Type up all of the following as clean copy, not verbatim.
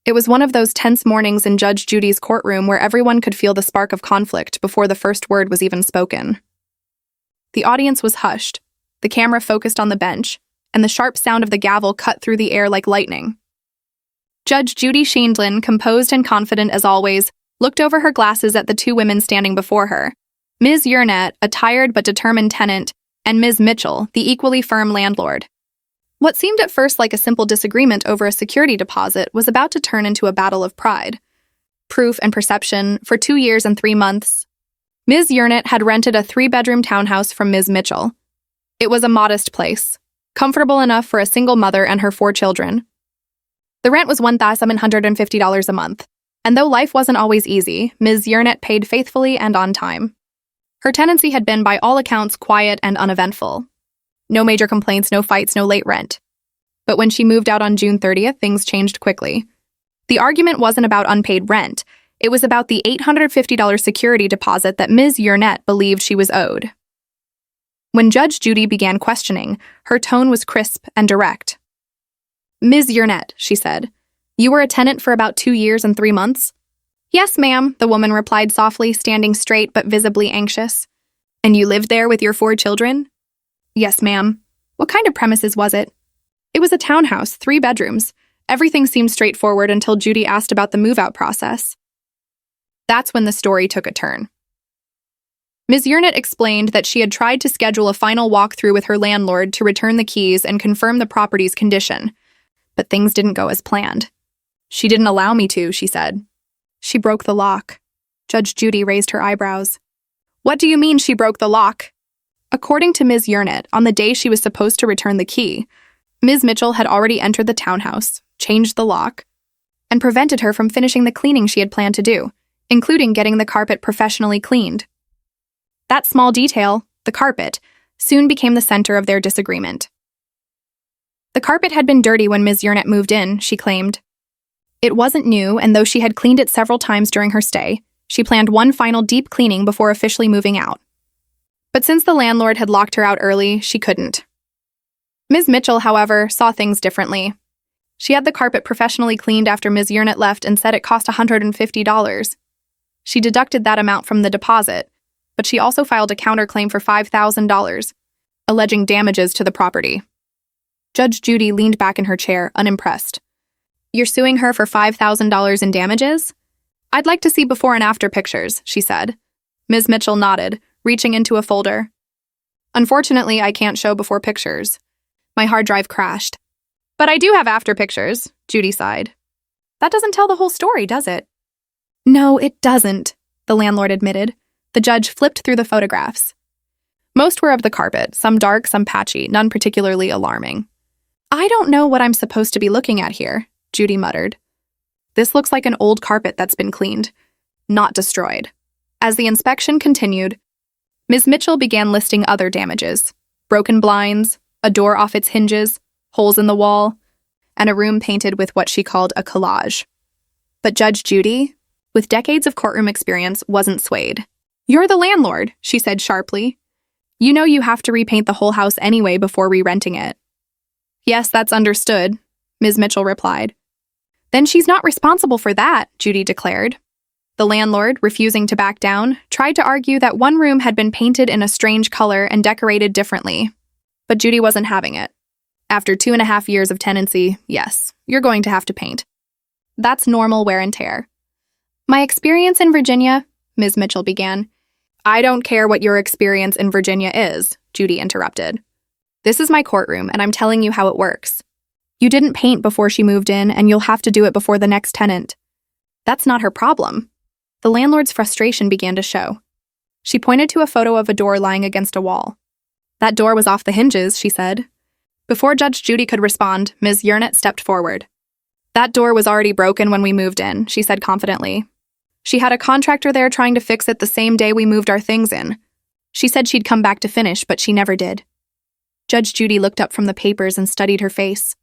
It was one of those tense mornings in Judge Judy's courtroom where everyone could feel the spark of conflict before the first word was even spoken. The audience was hushed, the camera focused on the bench, and the sharp sound of the gavel cut through the air like lightning. Judge Judy Sheindlin, composed and confident as always, looked over her glasses at the two women standing before her, Ms. Yurnett, a tired but determined tenant, and Ms. Mitchell, the equally firm landlord. What seemed at first like a simple disagreement over a security deposit was about to turn into a battle of pride. Proof and perception, for 2 years and 3 months. Ms. Yurnett had rented a 3-bedroom townhouse from Ms. Mitchell. It was a modest place, comfortable enough for a single mother and her 4 children. The rent was $1,750 a month, and though life wasn't always easy, Ms. Yurnett paid faithfully and on time. Her tenancy had been, by all accounts, quiet and uneventful. No major complaints, no fights, no late rent. But when she moved out on June 30th, things changed quickly. The argument wasn't about unpaid rent. It was about the $850 security deposit that Ms. Yurnett believed she was owed. When Judge Judy began questioning, her tone was crisp and direct. "Ms. Yurnett," she said, "you were a tenant for about 2 years and 3 months?" "Yes, ma'am," the woman replied softly, standing straight but visibly anxious. "And you lived there with your 4 children?" "Yes, ma'am." "What kind of premises was it?" "It was a townhouse, 3 bedrooms. Everything seemed straightforward until Judy asked about the move-out process." That's when the story took a turn. Ms. Yurnett explained that she had tried to schedule a final walkthrough with her landlord to return the keys and confirm the property's condition, but things didn't go as planned. "She didn't allow me to," she said. "She broke the lock." Judge Judy raised her eyebrows. "What do you mean she broke the lock?" According to Ms. Yurnett, on the day she was supposed to return the key, Ms. Mitchell had already entered the townhouse, changed the lock, and prevented her from finishing the cleaning she had planned to do, including getting the carpet professionally cleaned. That small detail, the carpet, soon became the center of their disagreement. The carpet had been dirty when Ms. Yurnett moved in, she claimed. It wasn't new, and though she had cleaned it several times during her stay, she planned one final deep cleaning before officially moving out. But since the landlord had locked her out early, she couldn't. Ms. Mitchell, however, saw things differently. She had the carpet professionally cleaned after Ms. Yurnett left and said it cost $150. She deducted that amount from the deposit, but she also filed a counterclaim for $5,000, alleging damages to the property. Judge Judy leaned back in her chair, unimpressed. "You're suing her for $5,000 in damages?" "I'd like to see before and after pictures," she said. Ms. Mitchell nodded, reaching into a folder. "Unfortunately, I can't show before pictures. My hard drive crashed." "But I do have after pictures," Judy sighed. "That doesn't tell the whole story, does it?" "No, it doesn't," the landlord admitted. The judge flipped through the photographs. Most were of the carpet, some dark, some patchy, none particularly alarming. "I don't know what I'm supposed to be looking at here," Judy muttered. "This looks like an old carpet that's been cleaned, not destroyed." As the inspection continued, Ms. Mitchell began listing other damages: broken blinds, a door off its hinges, holes in the wall, and a room painted with what she called a collage. But Judge Judy, with decades of courtroom experience, wasn't swayed. "You're the landlord," she said sharply. "You know you have to repaint the whole house anyway before re-renting it." "Yes, that's understood," Ms. Mitchell replied. "Then she's not responsible for that," Judy declared. The landlord, refusing to back down, tried to argue that one room had been painted in a strange color and decorated differently. But Judy wasn't having it. "After 2.5 years of tenancy, yes, you're going to have to paint. That's normal wear and tear." "My experience in Virginia," Ms. Mitchell began. "I don't care what your experience in Virginia is," Judy interrupted. "This is my courtroom, and I'm telling you how it works. You didn't paint before she moved in, and you'll have to do it before the next tenant." That's not her problem. The landlord's frustration began to show. She pointed to a photo of a door lying against a wall. "That door was off the hinges," she said. Before Judge Judy could respond, Ms. Yurnett stepped forward. "That door was already broken when we moved in," she said confidently. "She had a contractor there trying to fix it the same day we moved our things in. She said she'd come back to finish, but she never did." Judge Judy looked up from the papers and studied her face.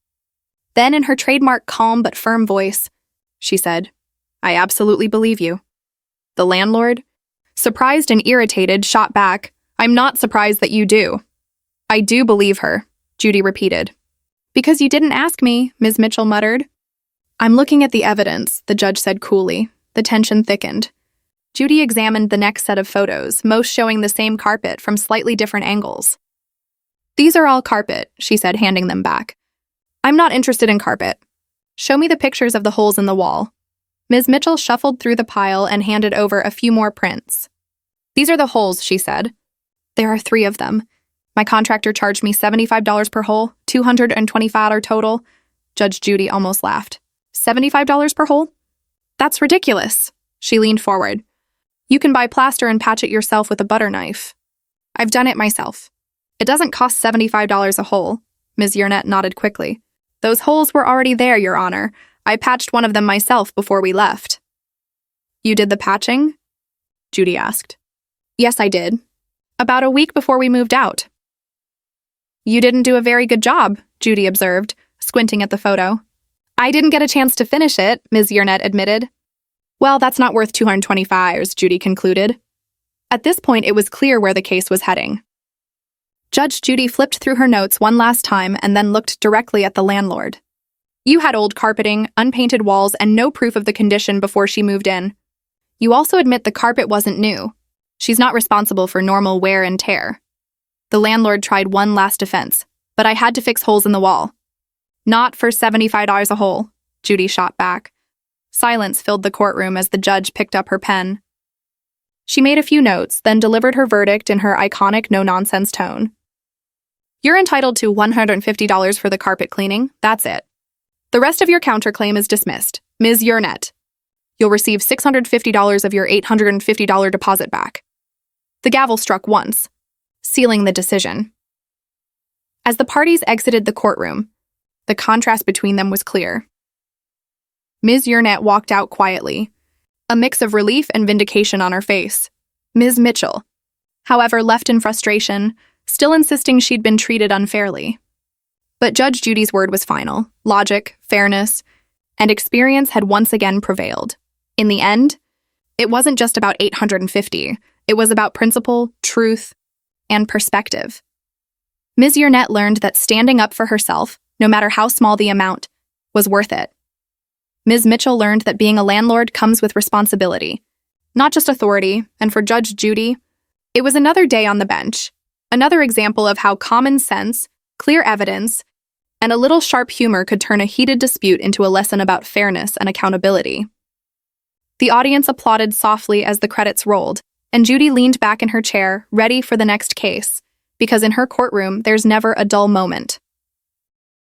Then, in her trademark calm but firm voice, she said, "I absolutely believe you." The landlord, surprised and irritated, shot back, "I'm not surprised that you do." "I do believe her," Judy repeated. "Because you didn't ask me," Ms. Mitchell muttered. I'm looking at the evidence, the judge said coolly. The tension thickened. Judy examined the next set of photos, most showing the same carpet from slightly different angles. These are all carpet, she said, handing them back. I'm not interested in carpet. Show me the pictures of the holes in the wall. Ms. Mitchell shuffled through the pile and handed over a few more prints. These are the holes, she said. There are 3 of them. My contractor charged me $75 per hole, $225 total. Judge Judy almost laughed. $75 per hole? That's ridiculous. She leaned forward. You can buy plaster and patch it yourself with a butter knife. I've done it myself. It doesn't cost $75 a hole. Ms. Yurnett nodded quickly. Those holes were already there, Your Honor. I patched one of them myself before we left. You did the patching? Judy asked. Yes, I did. About a week before we moved out. You didn't do a very good job, Judy observed, squinting at the photo. I didn't get a chance to finish it, Ms. Yurnett admitted. Well, that's not worth $225, Judy concluded. At this point, it was clear where the case was heading. Judge Judy flipped through her notes one last time and then looked directly at the landlord. You had old carpeting, unpainted walls, and no proof of the condition before she moved in. You also admit the carpet wasn't new. She's not responsible for normal wear and tear. The landlord tried one last defense, but I had to fix holes in the wall. Not for $75 a hole, Judy shot back. Silence filled the courtroom as the judge picked up her pen. She made a few notes, then delivered her verdict in her iconic no-nonsense tone. You're entitled to $150 for the carpet cleaning, that's it. The rest of your counterclaim is dismissed. Ms. Yurnett, you'll receive $650 of your $850 deposit back. The gavel struck once, sealing the decision. As the parties exited the courtroom, the contrast between them was clear. Ms. Yurnett walked out quietly, a mix of relief and vindication on her face. Ms. Mitchell, however, left in frustration, still insisting she'd been treated unfairly. But Judge Judy's word was final. Logic, fairness, and experience had once again prevailed. In the end, it wasn't just about $850. It was about principle, truth, and perspective. Ms. Yurnett learned that standing up for herself, no matter how small the amount, was worth it. Ms. Mitchell learned that being a landlord comes with responsibility, not just authority, and for Judge Judy, it was another day on the bench, another example of how common sense, clear evidence, and a little sharp humor could turn a heated dispute into a lesson about fairness and accountability. The audience applauded softly as the credits rolled, and Judy leaned back in her chair, ready for the next case, because in her courtroom, there's never a dull moment.